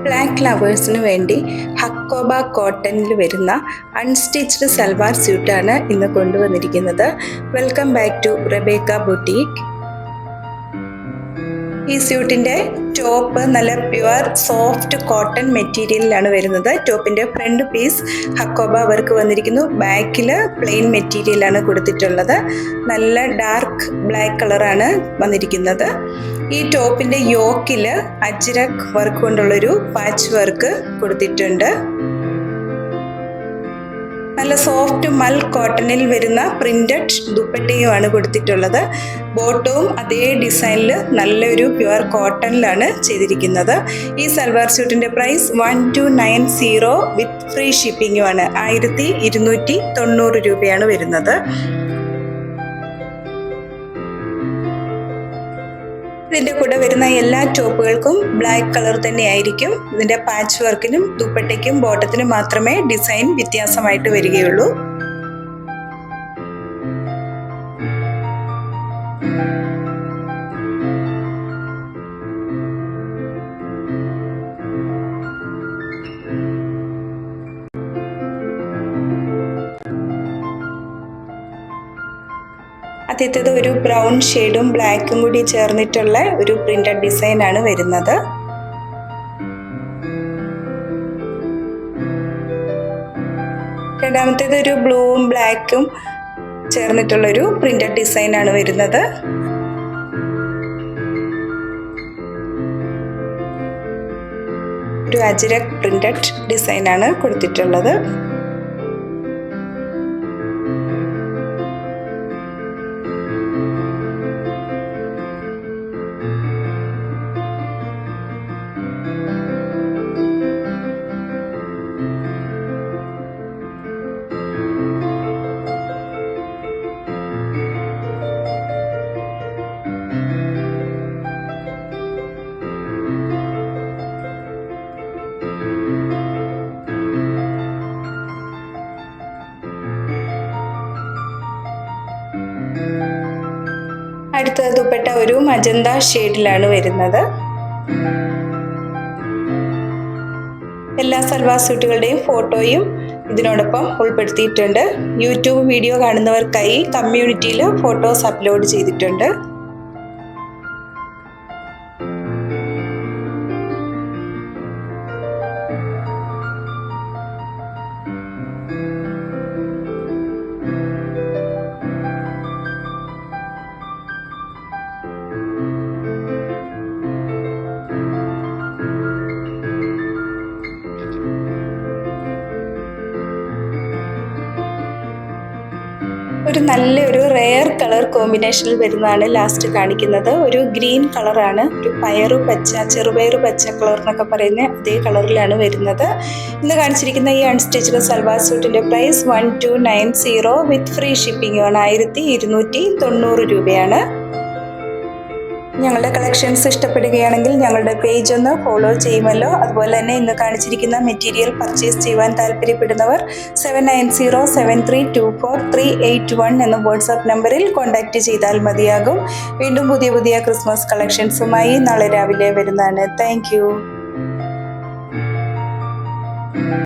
Black ലവേഴ്സിന് വേണ്ടി ഹക്കോബ കോട്ടണിൽ വരുന്ന അൺസ്റ്റിച്ച്ഡ് സൽവാർ സ്യൂട്ടാണ് ഇന്ന് കൊണ്ടുവന്നിരിക്കുന്നത്. Welcome back to Rebecca boutique. ഈ സ്യൂട്ടിൻ്റെ ടോപ്പ് നല്ല പ്യുവർ സോഫ്റ്റ് കോട്ടൺ മെറ്റീരിയലിലാണ് വരുന്നത്. ടോപ്പിൻ്റെ ഫ്രണ്ട് പീസ് ഹക്കോബ വർക്ക് വന്നിരിക്കുന്നു. ബാക്കിൽ പ്ലെയിൻ മെറ്റീരിയലാണ് കൊടുത്തിട്ടുള്ളത്. നല്ല ഡാർക്ക് ബ്ലാക്ക് കളറാണ് വന്നിരിക്കുന്നത്. ഈ ടോപ്പിൻ്റെ യോക്കിൽ അജ്രക് വർക്ക് കൊണ്ടുള്ളൊരു പാച്ച് വർക്ക് കൊടുത്തിട്ടുണ്ട്. നല്ല സോഫ്റ്റ് മൽ കോട്ടണിൽ വരുന്ന പ്രിന്റഡ് ദുപ്പട്ടയുമാണ് കൊടുത്തിട്ടുള്ളത്. ബോട്ടവും അതേ ഡിസൈനിൽ നല്ലൊരു പ്യുവർ കോട്ടണിലാണ് ചെയ്തിരിക്കുന്നത്. ഈ സൽവാർ സ്യൂട്ടിൻ്റെ പ്രൈസ് 1290 വിത്ത് ഫ്രീ ഷിപ്പിങ്ങുമാണ്. 1290 രൂപയാണ് വരുന്നത്. ഇതിൻ്റെ കൂടെ വരുന്ന എല്ലാ ടോപ്പുകൾക്കും ബ്ലാക്ക് കളർ തന്നെയായിരിക്കും. ഇതിൻ്റെ പാച്ച് വർക്കിനും ദുപ്പട്ടയ്ക്കും ബോട്ടത്തിനും മാത്രമേ ഡിസൈൻ വ്യത്യാസമായിട്ട് വരികയുള്ളൂ. ആദ്യത്തേത് ഒരു ബ്രൗൺ ഷെയ്ഡും ബ്ലാക്കും കൂടി ചേർന്നിട്ടുള്ള ഒരു പ്രിന്റഡ് ഡിസൈൻ ആണ് വരുന്നത്. രണ്ടാമത്തേത് ഒരു ബ്ലൂവും ബ്ലാക്കും ചേർന്നിട്ടുള്ളൊരു പ്രിന്റഡ് ഡിസൈൻ ആണ് വരുന്നത്. ഒരു അജ്രക് പ്രിന്റഡ് ഡിസൈൻ ആണ് കൊടുത്തിട്ടുള്ളത്. അടുത്ത ദുപ്പട്ട ഒരു മജന്ത ഷെയ്ഡിലാണ് വരുന്നത്. എല്ലാ സൽവാർ സ്യൂട്ടുകളുടെയും ഫോട്ടോയും ഇതിനോടൊപ്പം ഉൾപ്പെടുത്തിയിട്ടുണ്ട്. യൂട്യൂബ് വീഡിയോ കാണുന്നവർക്കായി കമ്മ്യൂണിറ്റിയിൽ ഫോട്ടോസ് അപ്ലോഡ് ചെയ്തിട്ടുണ്ട്. ഒരു നല്ലൊരു റെയർ കളർ കോമ്പിനേഷനിൽ വരുന്നതാണ് ലാസ്റ്റ് കാണിക്കുന്നത്. ഒരു ഗ്രീൻ കളറാണ്, ഒരു പയറു പച്ച, ചെറുപയറു പച്ച കളർ എന്നൊക്കെ പറയുന്ന അതേ കളറിലാണ് വരുന്നത്. ഇന്ന് കാണിച്ചിരിക്കുന്ന ഈ അൺസ്റ്റിച്ച്ഡ് സൽവാർ സ്യൂട്ടിൻ്റെ പ്രൈസ് 1290 വിത്ത് ഫ്രീ ഷിപ്പിംഗുമാണ്. 1290 രൂപയാണ്. ഞങ്ങളുടെ കളക്ഷൻസ് ഇഷ്ടപ്പെടുകയാണെങ്കിൽ ഞങ്ങളുടെ പേജ് ഒന്ന് ഫോളോ ചെയ്യുമല്ലോ. അതുപോലെ തന്നെ ഇന്ന് കാണിച്ചിരിക്കുന്ന മെറ്റീരിയൽ പർച്ചേസ് ചെയ്യുവാൻ താല്പര്യപ്പെടുന്നവർ 7907324381 എന്ന വാട്സാപ്പ് നമ്പറിൽ കോൺടാക്റ്റ് ചെയ്താൽ മതിയാകും. വീണ്ടും പുതിയ ക്രിസ്മസ് കളക്ഷൻസുമായി നാളെ രാവിലെ വരുന്നതാണ്. താങ്ക്